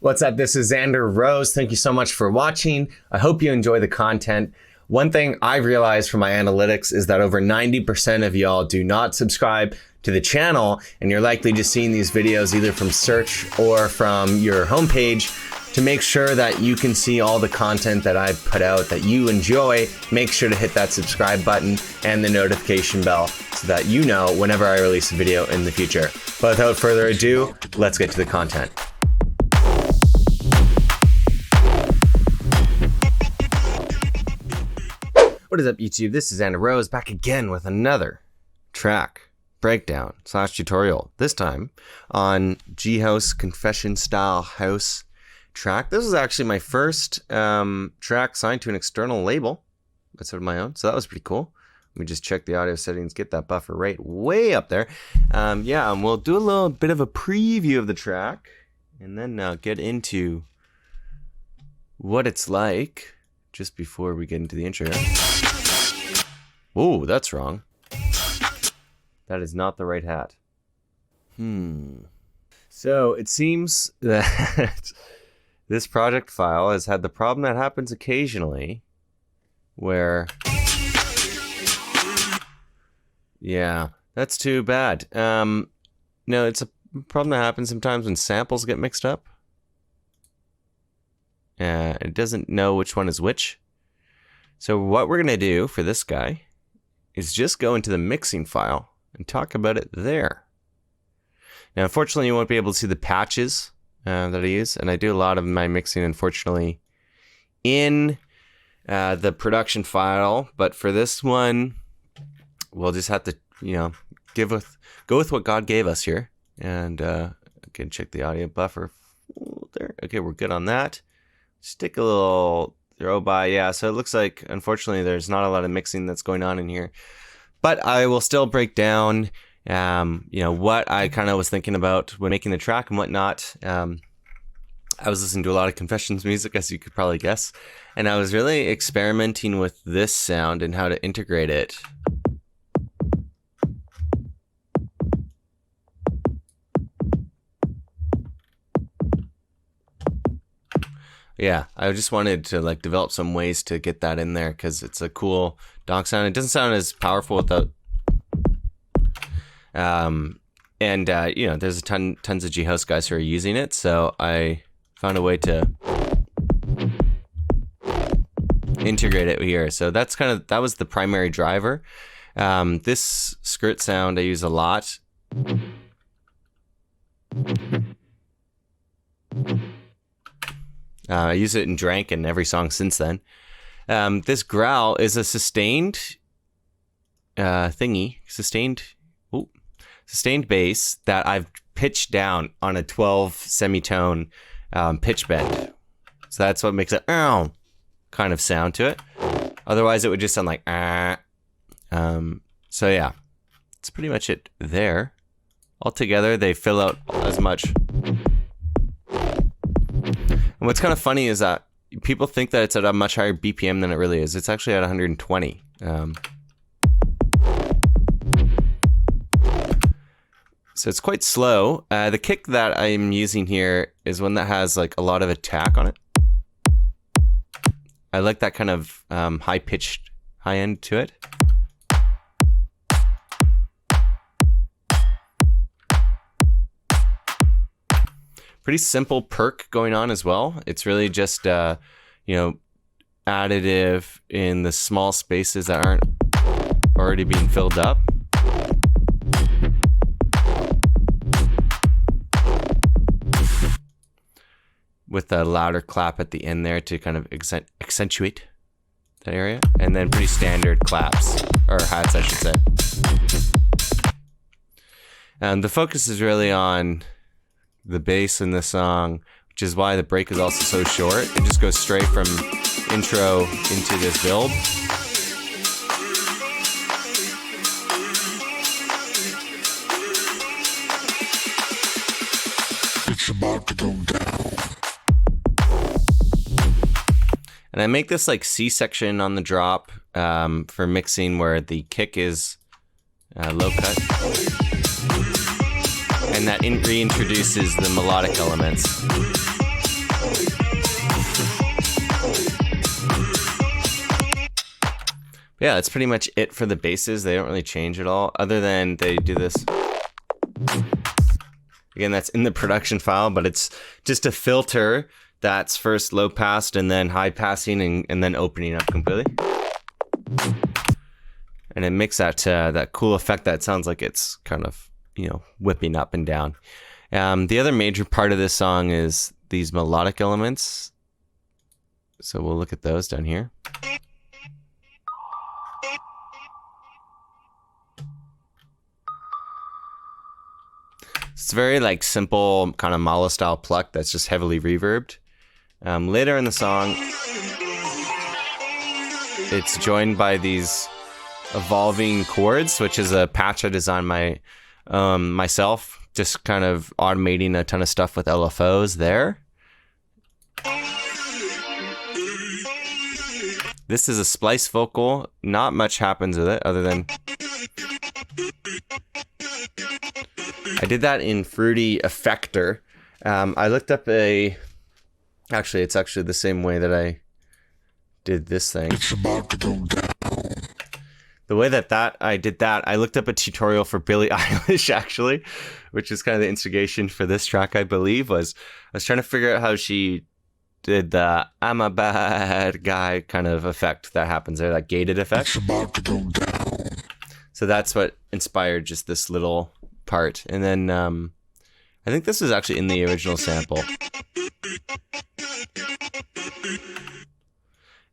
What's up? This is Xander Rose. Thank you so much for watching. I hope you enjoy the content. One thing I've realized from my analytics is that over 90% of y'all do not subscribe to the channel, and you're likely just seeing these videos either from search or from your homepage. To make sure that you can see all the content that I put out that you enjoy, make sure to hit that subscribe button and the notification bell so that you know whenever I release a video in the future. But without further ado, let's get to the content. What is up, YouTube? This is Xander Rose back again with another track breakdown / tutorial. This time on G House Confession Style House track. This was actually my first track signed to an external label instead of my own, so that was pretty cool. Let me just check the audio settings, get that buffer rate way up there. We'll do a little bit of a preview of the track and then get into what it's like just before we get into the intro. Whoa, that's wrong. That is not the right hat. So it seems that this project file has had the problem that happens occasionally where, yeah, that's too bad. No, it's a problem that happens sometimes when samples get mixed up. It doesn't know which one is which. So what we're gonna do for this guy is just go into the mixing file and talk about it there. Now, unfortunately, you won't be able to see the patches that I use, and I do a lot of my mixing, unfortunately, in the production file. But for this one, we'll just have to, go with what God gave us here, and again, check the audio buffer there. Okay, we're good on that. Stick a little throw by, yeah. So it looks like, unfortunately, there's not a lot of mixing that's going on in here, but I will still break down what I kind of was thinking about when making the track and whatnot. I was listening to a lot of Confessions music, as you could probably guess, and I was really experimenting with this sound and how to integrate it. Yeah, I just wanted to develop some ways to get that in there because it's a cool donk sound. It doesn't sound as powerful without there's tons of G House guys who are using it, so I found a way to integrate it here. So that was the primary driver. This skirt sound I use a lot. I use it in Drank and every song since then. This growl is a sustained sustained bass that I've pitched down on a 12 semitone pitch bend. So that's what makes it kind of sound to it. Otherwise, it would just sound like so yeah, that's pretty much it there. Altogether, they fill out as much. And what's kind of funny is that people think that it's at a much higher BPM than it really is. It's actually at 120. So it's quite slow. The kick that I'm using here is one that has a lot of attack on it. I like that kind of high-pitched high end to it. Pretty simple perk going on as well. It's really just, additive in the small spaces that aren't already being filled up. With a louder clap at the end there to kind of accentuate that area. And then pretty standard claps, or hats, I should say. And the focus is really on the bass in the song, which is why the break is also so short. It just goes straight from intro into this build. It's about to go down. And I make this C-section on the drop for mixing where the kick is low cut. And that reintroduces the melodic elements. Yeah, that's pretty much it for the basses. They don't really change at all, other than they do this. Again, that's in the production file, but it's just a filter that's first low passed and then high passing and then opening up completely. And it makes that cool effect that sounds like it's kind of, whipping up and down. The other major part of this song is these melodic elements. So we'll look at those down here. It's very like simple kind of malo style pluck that's just heavily reverbed. Later in the song, it's joined by these evolving chords, which is a patch I designed myself, just kind of automating a ton of stuff with LFOs there. This is a splice vocal. Not much happens with it other than I did that in Fruity Effector. I looked up actually, it's actually the same way that I did this thing. It's about to go down. The way that I did that, I looked up a tutorial for Billie Eilish, actually, which is kind of the instigation for this track, I believe, I was trying to figure out how she did the I'm a bad guy kind of effect that happens there, that gated effect. It's about to go down. So that's what inspired just this little part. And then I think this is actually in the original sample.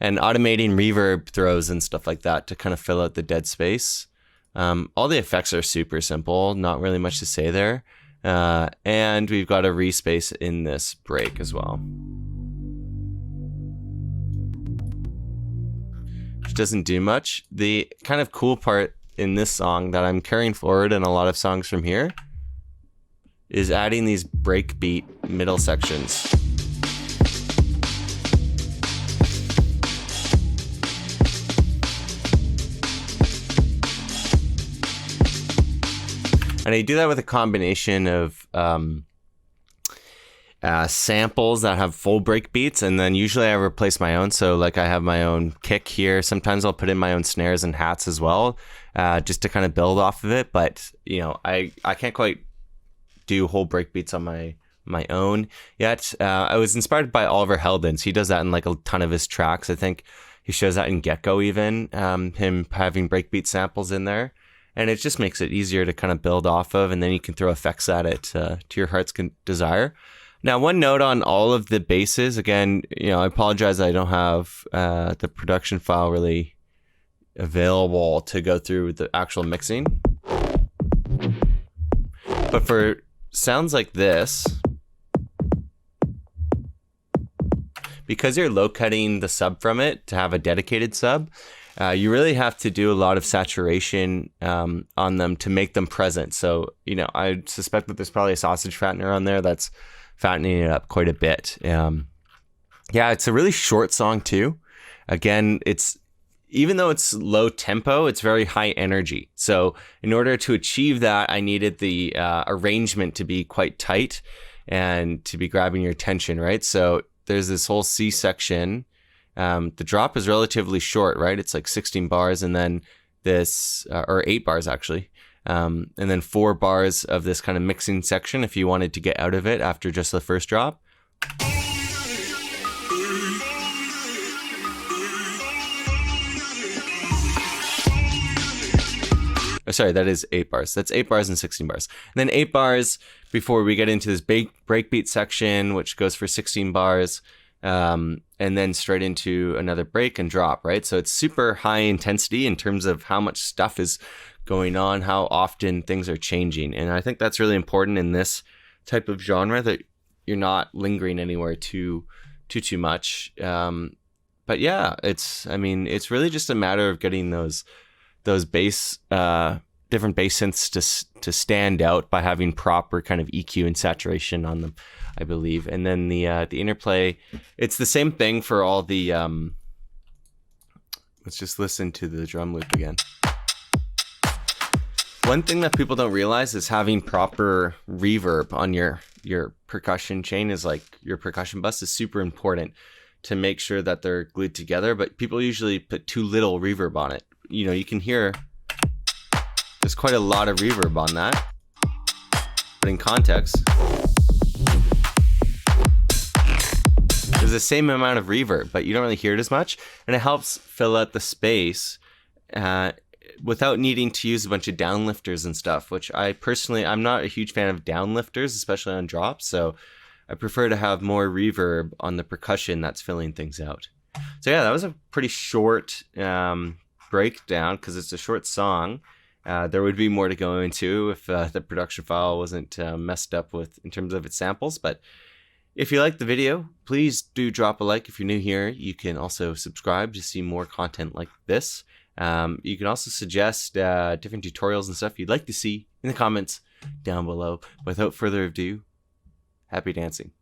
And automating reverb throws and stuff like that to kind of fill out the dead space. All the effects are super simple, not really much to say there. And we've got a respace in this break as well, which doesn't do much. The kind of cool part in this song that I'm carrying forward in a lot of songs from here is adding these breakbeat middle sections. And I do that with a combination of samples that have full break beats, and then usually I replace my own. So like I have my own kick here. Sometimes I'll put in my own snares and hats as well, just to kind of build off of it. But I can't quite do whole break beats on my own yet. I was inspired by Oliver Heldens. He does that in like a ton of his tracks. I think he shows that in Gecko even, him having breakbeat samples in there. And it just makes it easier to kind of build off of, and then you can throw effects at it to your heart's desire. Now, one note on all of the basses. Again, I apologize I don't have the production file really available to go through the actual mixing. But for sounds like this, because you're low cutting the sub from it to have a dedicated sub, you really have to do a lot of saturation on them to make them present. So, I suspect that there's probably a sausage fattener on there that's fattening it up quite a bit. Yeah, it's a really short song too. Again, even though it's low tempo, it's very high energy. So in order to achieve that, I needed the arrangement to be quite tight and to be grabbing your attention, right? So there's this whole C section. The drop is relatively short, right? It's like 16 bars and then this, or 8 bars actually. And then 4 bars of this kind of mixing section if you wanted to get out of it after just the first drop. Oh, sorry, that is 8 bars. That's 8 bars and 16 bars. And then 8 bars before we get into this breakbeat section, which goes for 16 bars. And then straight into another break and drop, right? So it's super high intensity in terms of how much stuff is going on, how often things are changing. And I think that's really important in this type of genre, that you're not lingering anywhere too much. But yeah, it's really just a matter of getting those bass, different bass synths to stand out by having proper kind of EQ and saturation on them, I believe. And then the interplay, it's the same thing for all the, let's just listen to the drum loop again. One thing that people don't realize is having proper reverb on your percussion chain is like your percussion bus is super important to make sure that they're glued together, but people usually put too little reverb on it. you can hear there's quite a lot of reverb on that. But in context, there's the same amount of reverb, but you don't really hear it as much, and it helps fill out the space without needing to use a bunch of downlifters and stuff, which I'm not a huge fan of downlifters, especially on drops, so I prefer to have more reverb on the percussion that's filling things out. So yeah, that was a pretty short breakdown because it's a short song. There would be more to go into if the production file wasn't messed up with in terms of its samples, but if you liked the video, please do drop a like. If you're new here, you can also subscribe to see more content like this. You can also suggest different tutorials and stuff you'd like to see in the comments down below. Without further ado, happy dancing.